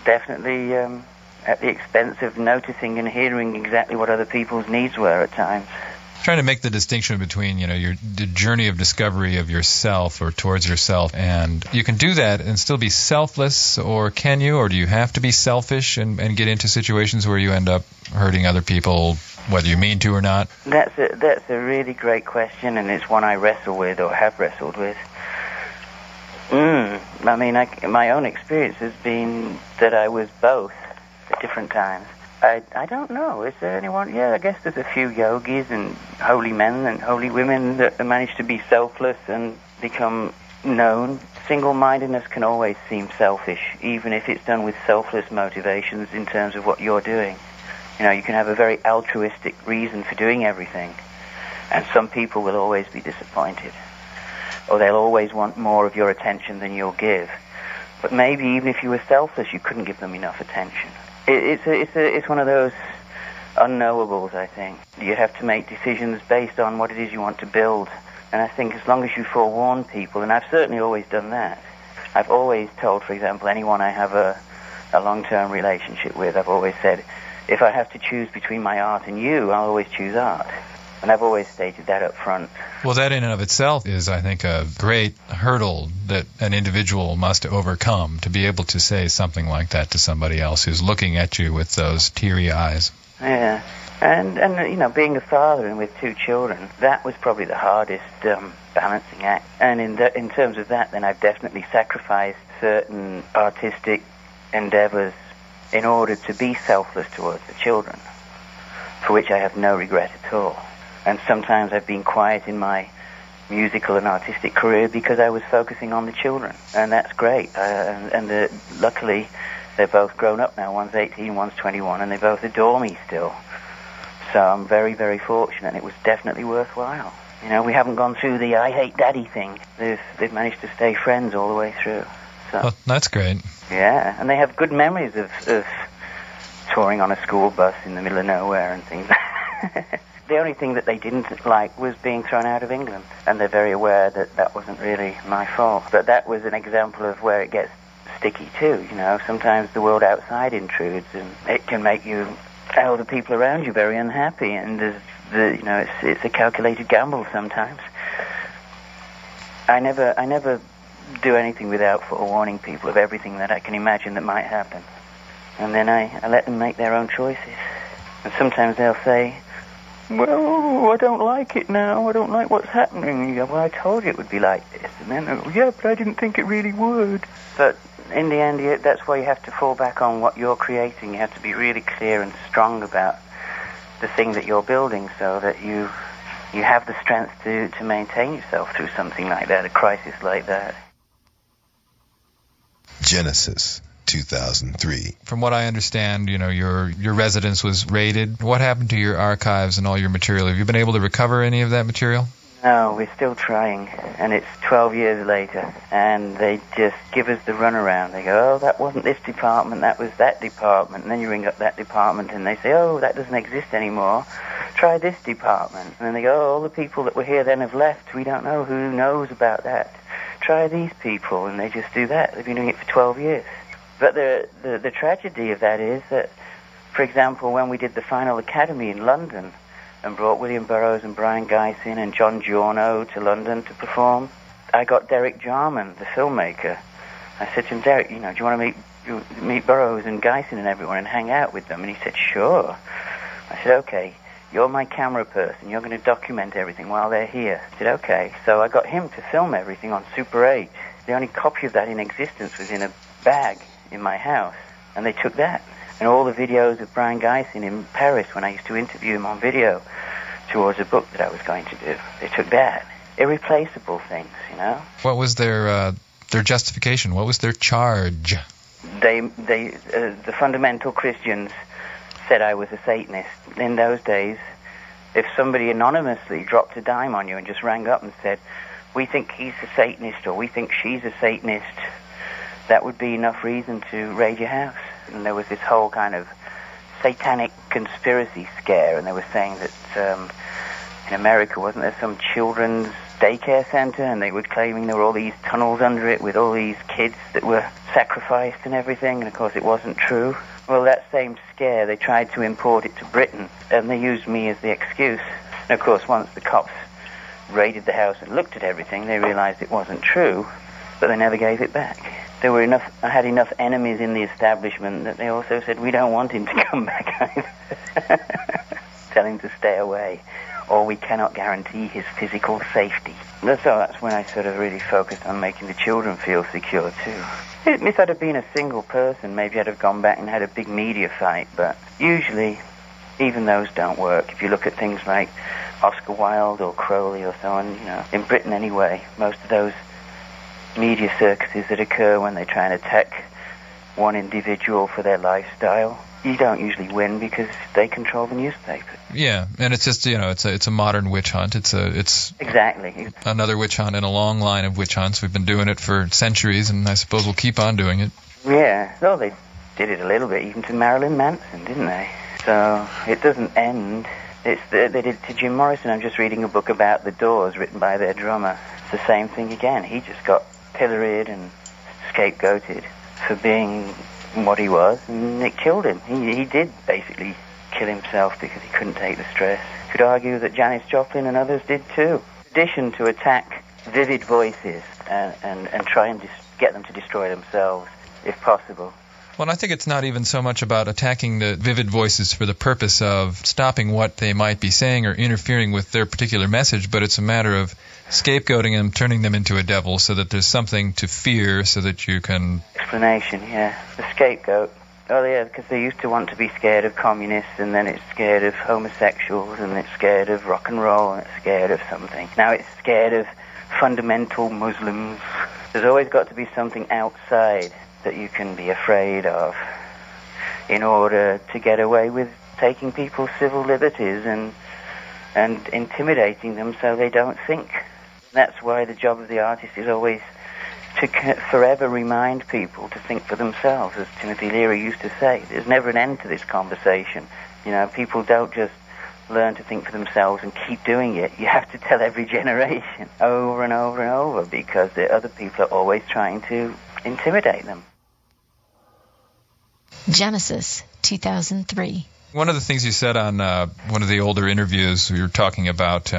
definitely at the expense of noticing and hearing exactly what other people's needs were at times. Trying to make the distinction between, the journey of discovery of yourself or towards yourself, and you can do that and still be selfless, or can you, or do you have to be selfish and get into situations where you end up hurting other people, whether you mean to or not? That's a really great question, and it's one I wrestle with or have wrestled with. My own experience has been that I was both at different times. I don't know. Is there anyone? Yeah, I guess there's a few yogis and holy men and holy women that manage to be selfless and become known. Single-mindedness can always seem selfish, even if it's done with selfless motivations in terms of what you're doing. You can have a very altruistic reason for doing everything, and some people will always be disappointed, or they'll always want more of your attention than you'll give. But maybe even if you were selfless, you couldn't give them enough attention. It's one of those unknowables, I think. You have to make decisions based on what it is you want to build. And I think as long as you forewarn people, and I've certainly always done that. I've always told, for example, anyone I have a long-term relationship with, I've always said, if I have to choose between my art and you, I'll always choose art. And I've always stated that up front. Well, that in and of itself is, I think, a great hurdle that an individual must overcome, to be able to say something like that to somebody else who's looking at you with those teary eyes. Yeah. And being a father and with 2 children, that was probably the hardest balancing act. And in terms of that, then I've definitely sacrificed certain artistic endeavors in order to be selfless towards the children, for which I have no regret at all. And sometimes I've been quiet in my musical and artistic career because I was focusing on the children. And that's great. Luckily, they're both grown up now. One's 18, one's 21, and they both adore me still. So I'm very, very fortunate, and it was definitely worthwhile. We haven't gone through the I hate daddy thing. They've managed to stay friends all the way through. So, well, that's great. Yeah, and they have good memories of touring on a school bus in the middle of nowhere and things. The only thing that they didn't like was being thrown out of England, and they're very aware that that wasn't really my fault. But that was an example of where it gets sticky too. Sometimes the world outside intrudes, and it can make all the people around you very unhappy, and it's a calculated gamble sometimes. I never do anything without forewarning people of everything that I can imagine that might happen, and then I let them make their own choices. And sometimes they'll say, well, I don't like it now. I don't like what's happening. You go, well, I told you it would be like this. And then, yeah, but I didn't think it really would. But in the end, that's why you have to fall back on what you're creating. You have to be really clear and strong about the thing that you're building, so that you have the strength to maintain yourself through something like that, a crisis like that. Genesis 2003. From what I understand, your residence was raided. What happened to your archives and all your material? Have you been able to recover any of that material? No, we're still trying, and it's 12 years later, and they just give us the runaround. They go, oh, that wasn't this department, that was that department, and then you ring up that department, and they say, oh, that doesn't exist anymore. Try this department. And then they go, oh, all the people that were here then have left. We don't know who knows about that. Try these people, and they just do that. They've been doing it for 12 years. But the tragedy of that is that, for example, when we did the final Academy in London and brought William Burroughs and Brian Gysin and John Giorno to London to perform, I got Derek Jarman, the filmmaker. I said to him, Derek, do you want to meet Burroughs and Gysin and everyone and hang out with them? And he said, sure. I said, okay, you're my camera person. You're going to document everything while they're here. I said, okay. So I got him to film everything on Super 8. The only copy of that in existence was in a bag in my house, and they took that. And all the videos of Brian Gysin in Paris, when I used to interview him on video, towards a book that I was going to do. They took that. Irreplaceable things, you know. What was their justification? What was their charge? The fundamental Christians said I was a Satanist. In those days, if somebody anonymously dropped a dime on you and just rang up and said, we think he's a Satanist or we think she's a Satanist, that would be enough reason to raid your house. And there was this whole kind of satanic conspiracy scare, and they were saying that in America, wasn't there some children's daycare center, and they were claiming there were all these tunnels under it with all these kids that were sacrificed and everything, and of course it wasn't true. Well, that same scare, they tried to import it to Britain, and they used me as the excuse. And of course, once the cops raided the house and looked at everything, they realized it wasn't true, but they never gave it back. I had enough enemies in the establishment that they also said, we don't want him to come back either. Tell him to stay away, or we cannot guarantee his physical safety. So that's when I sort of really focused on making the children feel secure too. If I'd have been a single person, maybe I'd have gone back and had a big media fight, but usually even those don't work. If you look at things like Oscar Wilde or Crowley or so on, you know, in Britain anyway, most of those media circuses that occur when they try and attack one individual for their lifestyle, you don't usually win because they control the newspaper. Yeah, and it's just, you know, it's a modern witch hunt. It's exactly another witch hunt in a long line of witch hunts. We've been doing it for centuries, and I suppose we'll keep on doing it. Yeah, well, they did it a little bit even to Marilyn Manson, didn't they? So it doesn't end. They did it to Jim Morrison. I'm just reading a book about the Doors written by their drummer. It's the same thing again. He just got pilloried and scapegoated for being what he was, and it killed him. He did basically kill himself because he couldn't take the stress. Could argue that Janis Joplin and others did too. In addition to attack vivid voices and try and get them to destroy themselves, if possible. Well, I think it's not even so much about attacking the vivid voices for the purpose of stopping what they might be saying or interfering with their particular message, but it's a matter of scapegoating them, turning them into a devil so that there's something to fear so that you can... Explanation, yeah. The scapegoat. Oh, yeah, because they used to want to be scared of communists, and then it's scared of homosexuals, and it's scared of rock and roll, and it's scared of something. Now it's scared of fundamental Muslims. There's always got to be something outside that you can be afraid of in order to get away with taking people's civil liberties and intimidating them so they don't think. That's why the job of the artist is always to forever remind people to think for themselves, as Timothy Leary used to say. There's never an end to this conversation. You know, people don't just learn to think for themselves and keep doing it. You have to tell every generation over and over and over, because the other people are always trying to intimidate them. Genesis, 2003. One of the things you said on one of the older interviews, we were talking about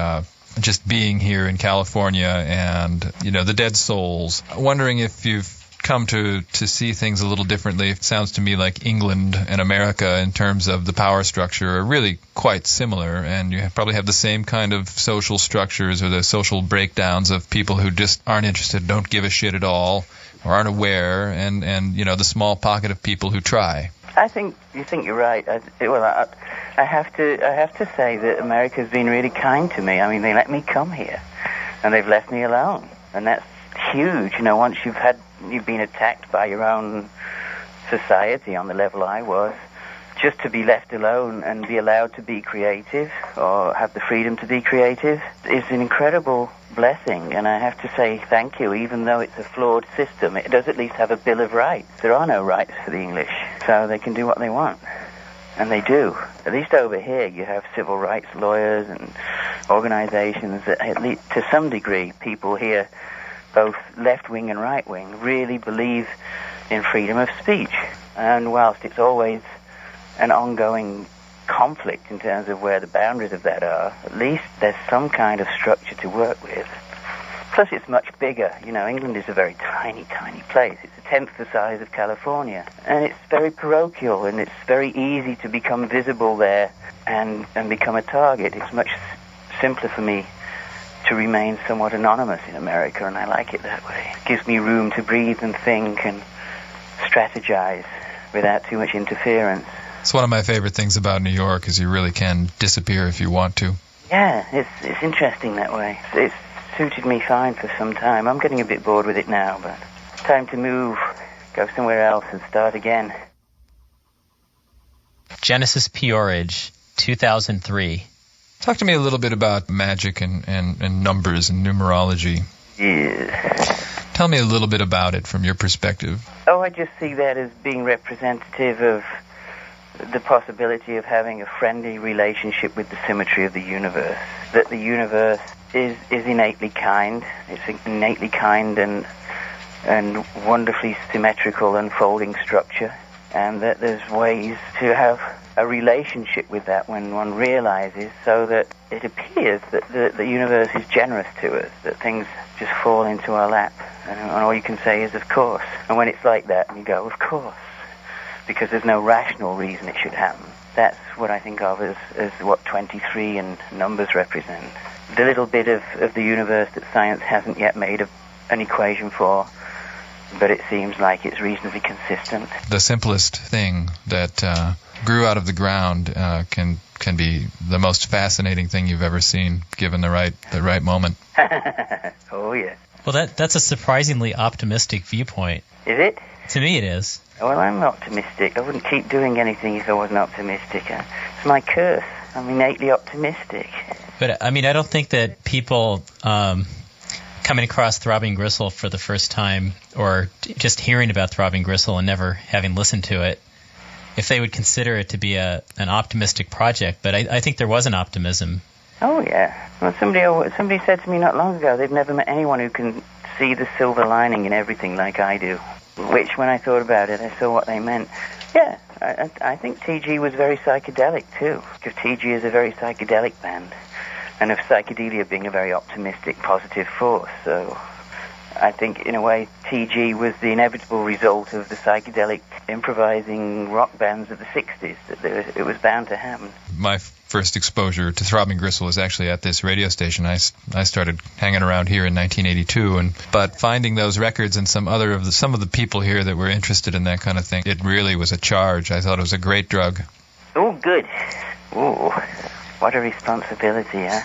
just being here in California and, you know, the dead souls. Wondering if you've come to see things a little differently. It sounds to me like England and America in terms of the power structure are really quite similar, and you probably have the same kind of social structures or the social breakdowns of people who just aren't interested, don't give a shit at all, or aren't aware, and you know, the small pocket of people who try. I think you're right. I have to say that America's been really kind to me. I mean, they let me come here, and they've left me alone, and that's huge. You know, once you've been attacked by your own society on the level I was, just to be left alone and be allowed to be creative or have the freedom to be creative is an incredible blessing. And I have to say thank you, even though it's a flawed system. It does at least have a Bill of Rights. There are no rights for the English, so they can do what they want. And they do. At least over here you have civil rights lawyers and organizations that, at least to some degree, people here, both left-wing and right-wing, really believe in freedom of speech. And whilst it's always an ongoing conflict in terms of where the boundaries of that are, at least there's some kind of structure to work with. Plus it's much bigger. You know, England is a very tiny, tiny place. It's a tenth the size of California. And it's very parochial, and it's very easy to become visible there and become a target. It's much simpler for me to remain somewhat anonymous in America, and I like it that way. It gives me room to breathe and think and strategize without too much interference. It's one of my favorite things about New York is you really can disappear if you want to. Yeah, it's interesting that way. It's suited me fine for some time. I'm getting a bit bored with it now, but it's time to move, go somewhere else and start again. Genesis P-Orridge, 2003. Talk to me a little bit about magic and numbers and numerology. Yeah. Tell me a little bit about it from your perspective. Oh, I just see that as being representative of the possibility of having a friendly relationship with the symmetry of the universe. That the universe is innately kind. It's innately kind and wonderfully symmetrical unfolding structure. And that there's ways to have a relationship with that when one realizes, so that it appears that the universe is generous to us, that things just fall into our lap. And all you can say is, of course. And when it's like that, you go, of course, because there's no rational reason it should happen. That's what I think of as what 23 and numbers represent. The little bit of the universe that science hasn't yet made an equation for, but it seems like it's reasonably consistent. The simplest thing that grew out of the ground can be the most fascinating thing you've ever seen, given the right moment. Oh, yeah. Well, that's a surprisingly optimistic viewpoint. Is it? To me, it is. Well, I'm optimistic. I wouldn't keep doing anything if I wasn't optimistic. It's my curse. I'm innately optimistic. But, I mean, I don't think that people coming across Throbbing Gristle for the first time, or just hearing about Throbbing Gristle and never having listened to it, if they would consider it to be an optimistic project. But I think there was an optimism. Oh, yeah. Well, somebody said to me not long ago they've never met anyone who can see the silver lining in everything like I do. Which, when I thought about it, I saw what they meant. Yeah, I think TG was very psychedelic, too. Because TG is a very psychedelic band. And of psychedelia being a very optimistic, positive force. So I think, in a way, TG was the inevitable result of the psychedelic improvising rock bands of the 60s. That it was bound to happen. My first exposure to Throbbing Gristle was actually at this radio station. I started hanging around here in 1982, but finding those records and some of the people here that were interested in that kind of thing, it really was a charge. I thought it was a great drug. Oh, good. Oh, what a responsibility, huh?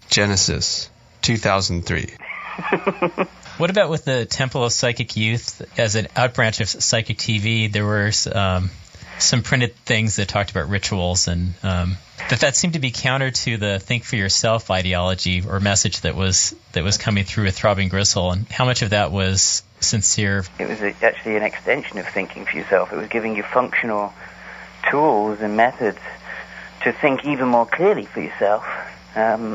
Genesis, 2003. What about with the Temple of Psychic Youth as an outbranch of Psychic TV? There were some printed things that talked about rituals, and that seemed to be counter to the think for yourself ideology or message that was coming through with Throbbing Gristle. And how much of that was sincere? It was actually an extension of thinking for yourself. It was giving you functional tools and methods to think even more clearly for yourself.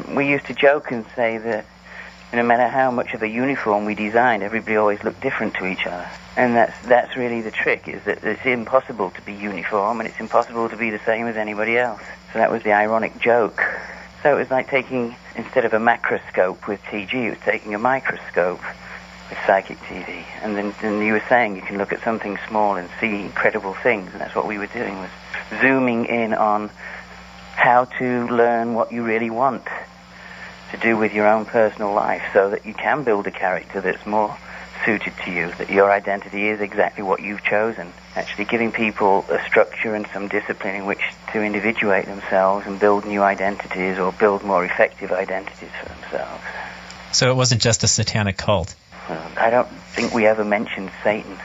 We used to joke and say that no matter how much of a uniform we designed, everybody always looked different to each other. And that's really the trick, is that it's impossible to be uniform and it's impossible to be the same as anybody else. So that was the ironic joke. So it was like taking, instead of a macroscope with TG, it was taking a microscope with Psychic TV. And then you were saying you can look at something small and see incredible things, and that's what we were doing, was zooming in on how to learn what you really want to do with your own personal life, so that you can build a character that's more suited to you, that your identity is exactly what you've chosen. Actually giving people a structure and some discipline in which to individuate themselves and build new identities, or build more effective identities for themselves. So it wasn't just a satanic cult? Well, I don't think we ever mentioned Satan.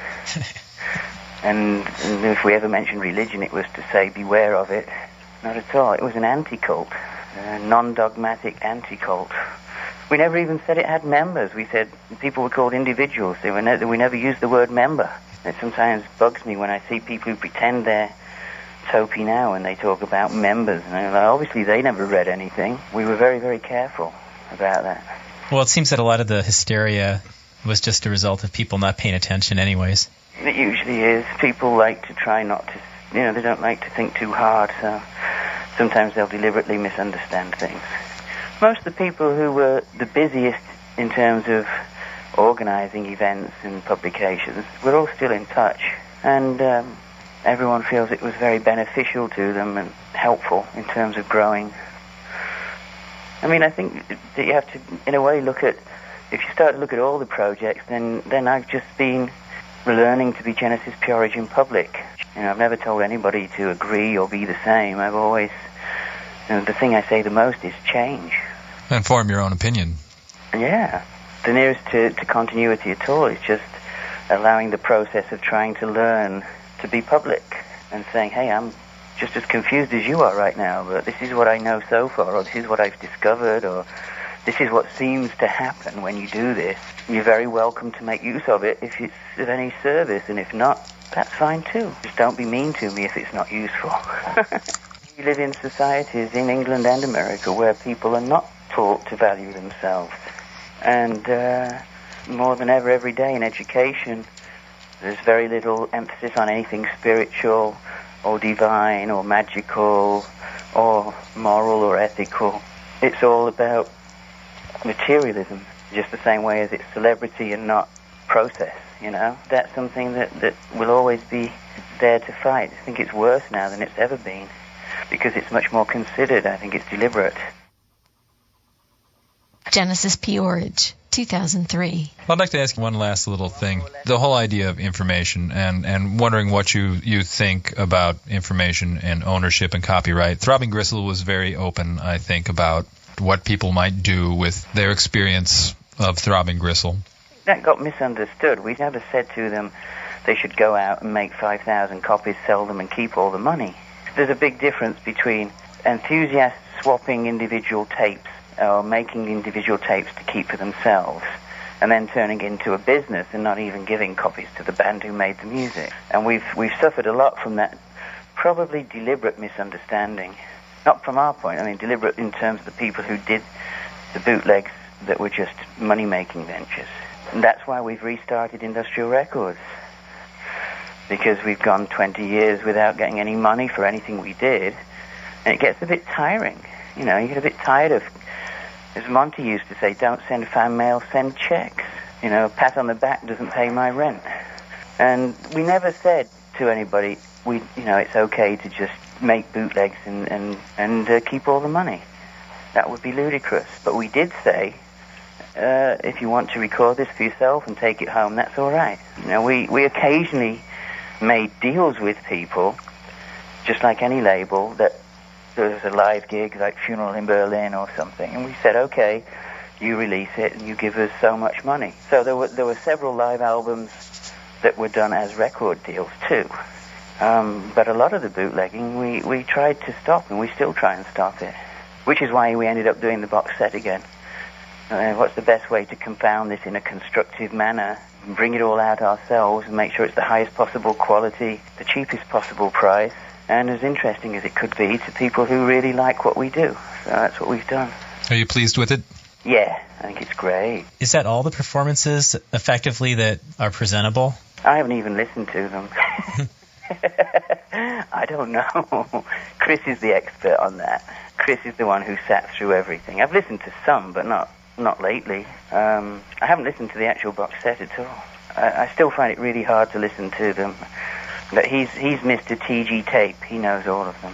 and if we ever mentioned religion, it was to say beware of it. Not at all. It was an anti-cult. A non-dogmatic anti-cult. We never even said it had members. We said people were called individuals. We never used the word member. It sometimes bugs me when I see people who pretend they're Topi now and they talk about members. And obviously they never read anything. We were very, very careful about that. Well, it seems that a lot of the hysteria was just a result of people not paying attention anyways. It usually is. People like to try not to, they don't like to think too hard, so sometimes they'll deliberately misunderstand things. Most of the people who were the busiest in terms of organizing events and publications were all still in touch, and everyone feels it was very beneficial to them and helpful in terms of growing. I mean, I think that you have to, in a way, if you start to look at all the projects, then I've just been learning to be Genesis P-Orridge in public. I've never told anybody to agree or be the same. I've always And the thing I say the most is change. And form your own opinion. Yeah. The nearest to continuity at all is just allowing the process of trying to learn to be public and saying, hey, I'm just as confused as you are right now, but this is what I know so far, or this is what I've discovered, or this is what seems to happen when you do this. You're very welcome to make use of it if it's of any service, and if not, that's fine too. Just don't be mean to me if it's not useful. We live in societies in England and America where people are not taught to value themselves. And more than ever every day in education, there's very little emphasis on anything spiritual or divine or magical or moral or ethical. It's all about materialism, just the same way as it's celebrity and not process, you know? That's something that will always be there to fight. I think it's worse now than it's ever been because it's much more considered. I think it's deliberate. Genesis P-Orridge, 2003. I'd like to ask one last little thing. The whole idea of information and wondering what you think about information and ownership and copyright. Throbbing Gristle was very open, I think, about what people might do with their experience of Throbbing Gristle. That got misunderstood. We never said to them they should go out and make 5,000 copies, sell them, and keep all the money. There's a big difference between enthusiasts swapping individual tapes or making individual tapes to keep for themselves and then turning into a business and not even giving copies to the band who made the music. And we've suffered a lot from that probably deliberate misunderstanding. Not from our point, I mean deliberate in terms of the people who did the bootlegs that were just money-making ventures. And that's why we've restarted Industrial Records, because we've gone 20 years without getting any money for anything we did, and it gets a bit tiring. You know, you get a bit tired of, as Monty used to say, don't send fan mail, send checks. You know, a pat on the back doesn't pay my rent. And we never said to anybody, it's okay to just make bootlegs and keep all the money. That would be ludicrous. But we did say, if you want to record this for yourself and take it home, that's all right. You know, we occasionally made deals with people, just like any label, that there was a live gig like Funeral in Berlin or something, and we said, okay, you release it and you give us so much money. So there were several live albums that were done as record deals too. But a lot of the bootlegging we tried to stop, and we still try and stop it, which is why we ended up doing the box set again. What's the best way to confound this in a constructive manner, bring it all out ourselves and make sure it's the highest possible quality, the cheapest possible price, and as interesting as it could be to people who really like what we do. So that's what we've done. Are you pleased with it? Yeah, I think it's great. Is that all the performances effectively that are presentable? I haven't even listened to them. I don't know. Chris is the expert on that. Chris is the one who sat through everything. I've listened to some, but not lately. I haven't listened to the actual box set at all. I still find it really hard to listen to them. But he's Mr. TG Tape. He knows all of them.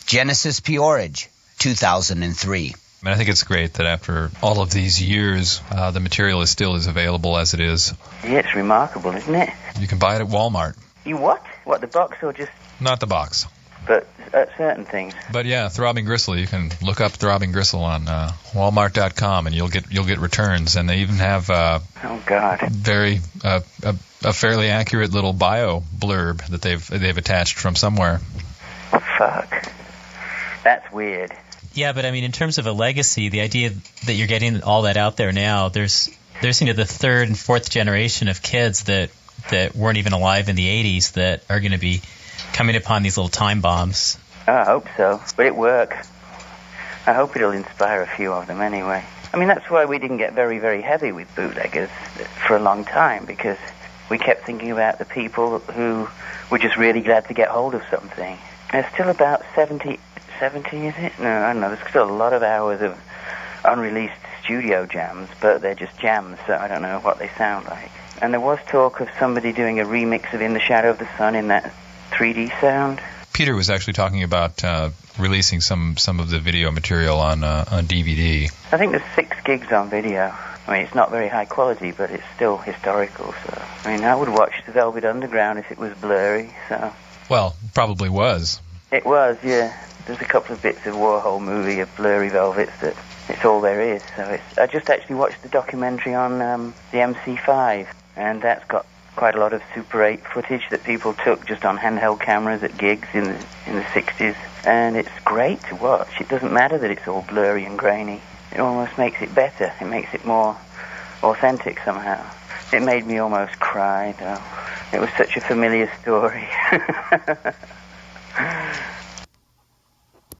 Genesis P-Orridge, 2003. I think it's great that after all of these years, the material is still as available as it is. Yeah, it's remarkable, isn't it? You can buy it at Walmart. You what? What, the box or just... Not the box. But certain things. But yeah, Throbbing Gristle. You can look up Throbbing Gristle on Walmart.com, and you'll get returns. And they even have oh God, a fairly accurate little bio blurb that they've attached from somewhere. Fuck, that's weird. Yeah, but I mean, in terms of a legacy, the idea that you're getting all that out there now, there's the third and fourth generation of kids that weren't even alive in the 80s that are going to be coming upon these little time bombs. I hope so, but it worked. I hope it'll inspire a few of them anyway. I mean, that's why we didn't get very, very heavy with bootleggers for a long time, because we kept thinking about the people who were just really glad to get hold of something. There's still about 70, is it? No, I don't know. There's still a lot of hours of unreleased studio jams, but they're just jams, so I don't know what they sound like. And there was talk of somebody doing a remix of In the Shadow of the Sun in that 3D sound. Peter was actually talking about releasing some of the video material on DVD. I think there's 6 gigs on video. I mean, it's not very high quality, but it's still historical. So, I mean, I would watch the Velvet Underground if it was blurry. So. Well, probably was. It was, yeah. There's a couple of bits of Warhol movie of Blurry Velvets that it's all there is. So I just actually watched the documentary on the MC5, and that's got quite a lot of Super 8 footage that people took just on handheld cameras at gigs in the 60s. And it's great to watch. It doesn't matter that it's all blurry and grainy. It almost makes it better. It makes it more authentic somehow. It made me almost cry, though. It was such a familiar story.